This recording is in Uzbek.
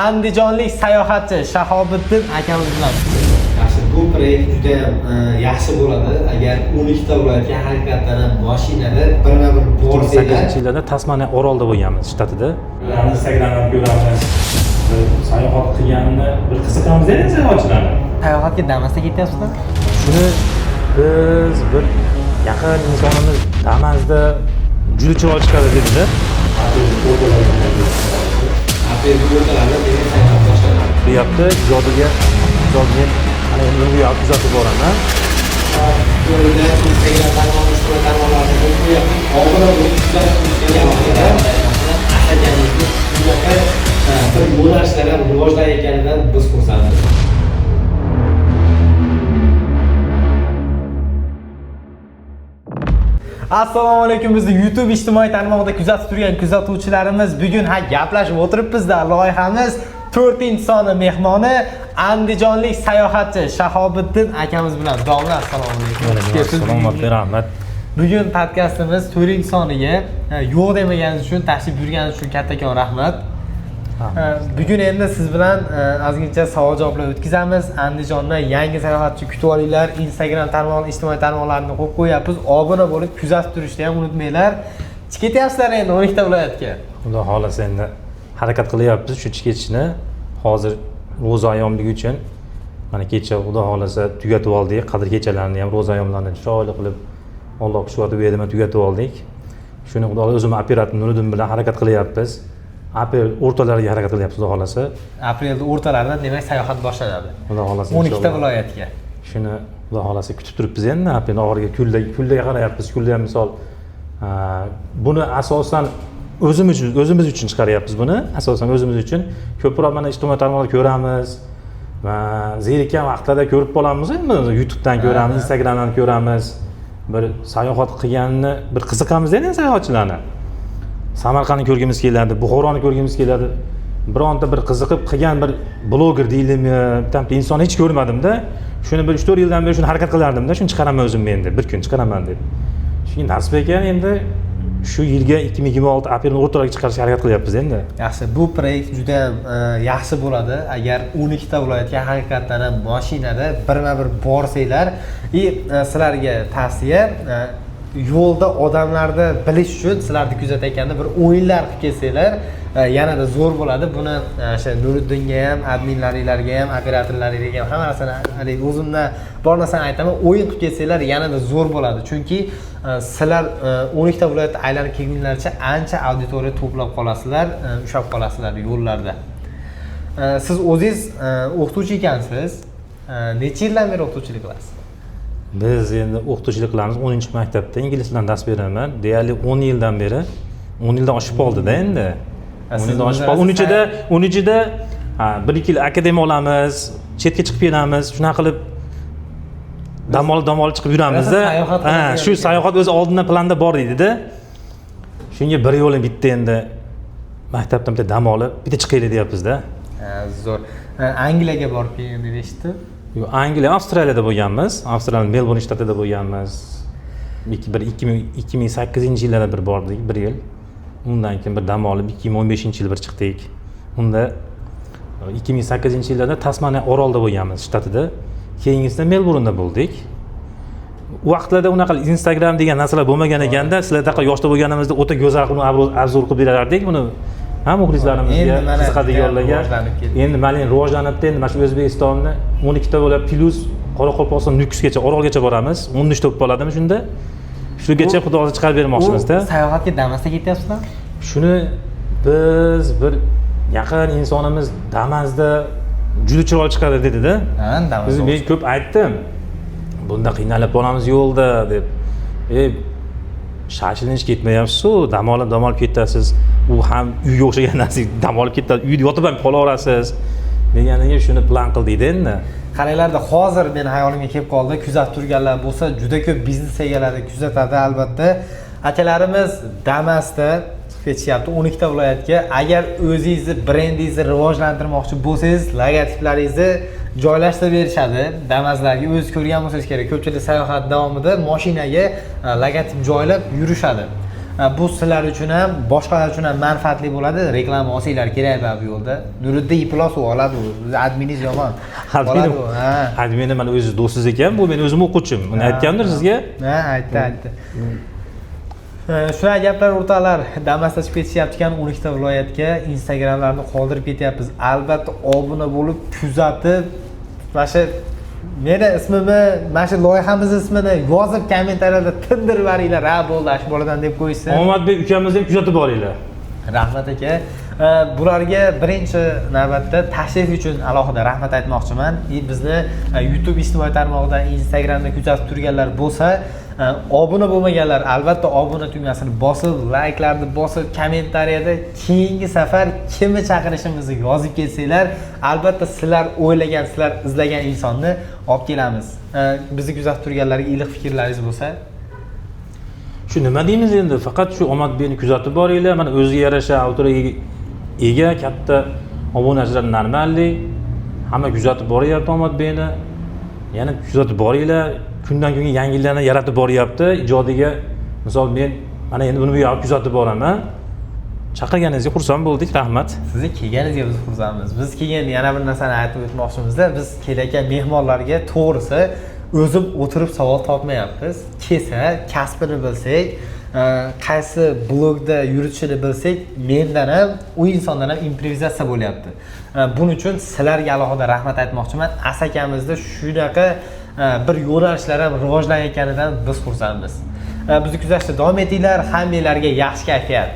Andijonlik sayohatchi Shahobiddin akamiz bilan. Yaxshi, bu proyekt juda yaxshi bo'ladi. Agar 12 ta viloyatga haqiqatan ham mashinada birma-bir borsanglar. 2008-yillarda Tasmaniya orolida bo'lganmiz, shtatida. Ularni Instagramdan ko'ramiz. Sayohat qilganini bir qiziqamiz endi sayohatchilarni. Sayohatga Damas'ga ketyapsizlar? Shuni biz bir yaqin insonimiz Damas'da juda chiroyli chiqadi dedi-da. Apel o'rtalarida demak sayohat boshlanadi. Deyapti, ijodiga ana endi bunga yo'q kuzatib boraman. Yo'lda Instagram tarmoqlarni qo'yib, oxiri bu bir yo'nalishlar ham rivojlanayotganidan biz xursandmiz. Assalomu alaykum, bizni YouTube ijtimoiy tarmog'ida kuzatib turgan kuzatuvchilarimiz, bugun gaplashib o'tiribmiz-da. Loyihamiz 4-soni mehmoni andijonlik sayohatchi Shahobiddin akamiz bilan. Domla, assalomu alaykum. Salomat, rahmat. Bugun podkastimiz 4-soniga yo'q demaganiniz uchun, tashrif buyurganingiz uchun kattakon rahmat. Bugun endi siz bilan ozgincha savol-javoblar o'tkazamiz. Andijonda yangi sayohatchi kutib olinglar. Instagram tarmog'i, ijtimoiy tarmoqlarni qo'yib qo'yapmiz. Obuna bo'lib, kuzatib turishni ham unutmanglar. Ketyapsizlar endi 12 ta viloyatga. Xudo xolasa endi harakat qilyapmiz shu ketishni. Hozir ro'za ayyomligi uchun mana kecha xudo xolasa tugatib oldik. Qadr kechalarni ham ro'za ayyomlarini chiroyli qilib Alloh shu yerda uyedima tugatib oldik. Shuni xudo o'zim operator Nuriddin bilan harakat qilyapmiz. Aprel o'rtalariga harakat qilyapmiz, xudo xolasa. Aprelda o'rtalaridan demak sayohat boshlanadi. Xudo xolasa 12 ta viloyatga. Shuni xudo xolasa kutib turibmiz endi. Aprel oxiriga kundaga qarayapmiz. Kunda ham misol buni asosan o'zimiz uchun chiqaryapmiz buni. Asosan o'zimiz uchun ko'proq mana ijtimoiy tarmoqlarda ko'ramiz va zerikkan vaqtlarda ko'rib qolamiz. Endi YouTubedan ko'ramiz, Instagramdan ko'ramiz. Bir sayohat qilganini bir qiziqamiz endi sayohatchilarni. Samarqandni ko'rgimiz keladi, Buxoroni ko'rgimiz keladi. Bironta bir qiziqib qilgan bir bloger deylimi, bitta inson hech ko'rmadim-da. Shuni bir 3-4 yildan beri shuni harakat qilardim-da, shuni chiqaraman o'zim endi, bir kun chiqaraman deb. Shu nasib ekan endi shu yilga 2026 aprelning o'rtalariga chiqarishga harakat qilyapmiz endi. Yaxshi, bu proyekt juda ham yaxshi bo'ladi. Agar 12 ta viloyatga haqiqatan ham mashinada birma-bir borsanglar, sizlarga tavsiya yo'lda odamlarni bilish uchun sizlarni kuzatayotganda bir o'yinlar qilib kelsanglar yanada zo'r bo'ladi. Buni o'sha Nuriddinga ham, adminlaringlarga ham, operatorlaringlarga ham hammasini o'zimdan bor narsani aytaman, o'yin qilib kelsanglar yanada zo'r bo'ladi. Chunki sizlar 12 ta viloyatda aylanib kelgunlaricha ancha auditoriya to'plab qolasizlar, ushlab qolasizlar yo'llarda. Siz o'zingiz o'qituvchi ekansiz. Necha yildan beri o'qituvchilik qilasiz? Biz endi o'qituvchilik qilamiz 10-maktabda ingliz tilini dars beraman. Deyarli 10 yildan beri. 10 yildan oshib qoldi-da endi. 10 yildan oshib qoldi. 13da 1-2 yil akademiya olamiz, chetga chiqib kelamiz, shunaqa qilib dam-olib chiqib yuramiz-da. Shu sayohat o'zi oldindan planda bor edi-da. Shunga bir yo'lim bitta endi maktabdan bitta dam olib, bitta chiqaylik deyapmiz-da. Zo'r. Angliyaga borib kelgan deb eshitdim. Angliya, Avstraliyada bo'lganmiz. Avstraliyaning Melbourne shtatida bo'lganmiz. 2008-yillarda bir bordik, bir yil. Undan keyin bir dam olib 2015-yil bir chiqdik. Unda 2008-yillarda Tasmaniya orolida bo'lganmiz, shtatida. Keyingisida Melbourneda bo'ldik. U vaqtlarda unaqa Instagram degan narsalar bo'lmagan ekanda, sizlardaqa yoshda bo'lganimizda o'ta go'zal qilib obzor qilib berardik buni. Ham muxlislarimizga qiziqadiganlarga endi mana rivojlanibdi. Endi mana shu O'zbekistonni 12 ta bo'lib plus Qoraqalpog'iston Nukusgacha, Orolgacha boramiz. 13 ta bo'lib qoladimi shunda? Shugacha xudo o'zi chiqarib bermoqchimiz-da. Sayohatga Damas'ga ketyapsizlar? Shuni biz bir yaqin insonimiz Damas'da juda chiroyli chiqadi dedi-da. Biz men ko'p aytdim. Bunda qiynalib qolamiz yo'lda deb. Shashilinish ketmayapsiz-ku, dam olib ketasiz. U ham uyga o'xshagan narsa, dam olib ketadi. Uyda yotib ham qolaverasiz. Deganiga shuni plan qildik endi. Qaranglarda, hozir men hayolimga kelib qoldi. Kuzatib turganlar bo'lsa, juda ko'p biznes egalari kuzatadi albatta. Akalarimiz Damas'da ketishyapti 12 ta viloyatga. Agar o'zingizni brendingizni rivojlantirmoqchi bo'lsangiz, logotiplaringizni joylashtirib berishadi. Damaslarga o'zingiz ko'rgan bo'lsangiz kerak. Ko'pchilik sayohat davomida mashinaga logotip joylab yurishadi. Bu sizlar uchun ham, boshqalar uchun ham manfaatli bo'ladi. Reklama olsanglar kerak bu yo'lda. Nuriddin Iplosov oladi u. Adminiz yomon. Adminim, Oladi u, ha. adminim mana o'zi do'stingiz ekan, bu men o'zim o'quvchim. Uni aytgandir sizga? Ha, aytdi. Shunaqa gaplar o'rtoqlar, Damas'da ketishyapti ekan 12 ta viloyatga Instagramlarni qoldirib ketyapmiz. Albatta obuna bo'lib, kuzatib, mana shu meni ismimni, mana shu loyihamiz ismini yozib kommentariyada tindirib yuboringlar. Ha, bo'ldi, ash boladan deb qo'ysin. Omadbek ukamizni ham kuzatib boringlar. Rahmat aka. Bularga birinchi navbatda tashrif uchun alohida rahmat aytmoqchiman. Bizni YouTube ijtimoiy tarmog'idan, Instagramda kuzatib turganlar bo'lsa, obuna bo'lmaganlar albatta obuna tugmasini bosib, like'larni bosib, kommentariyada keyingi safar kimni chaqirishimizni yozib kelsanglar, albatta sizlar o'ylagan, sizlar izlagan insonni olib kelamiz. Bizni kuzatib turganlarga iliq fikrlaringiz bo'lsa, Shu nima deymiz endi? Faqat shu Omadbekni kuzatib boringlar. Mana o'ziga yarasha autoriyaga ega katta obunachilar normalli. Hamma kuzatib boryapti Omadbekni. Yana kuzatib boringlar. Kundan kunga yangiliklarni yaratib boryapti. Ijodiga misol men mana endi buni bu yoqqa kuzatib boraman. Chaqirganingizga xursand bo'ldik, rahmat. Sizni kelganingizga biz xursandmiz. Biz keyin yana bir narsani aytib o'tmoqchimizda, biz kelayotgan mehmonlarga to'g'risi o'zim o'tirib savol topmayapmiz. Kelsa, kasbini bilsak, qaysi blogda yuritishini bilsak, mendan ham, u insondan ham improvizatsiya bo'lyapti. Buning uchun sizlarga alohida rahmat aytmoqchiman. Asakamizda shunaqa bir yo'nalishlar ham rivojlanayotganidan biz xursandmiz. Bizni kuzatishda davom etinglar. Hammanglarga yaxshi kayfiyat.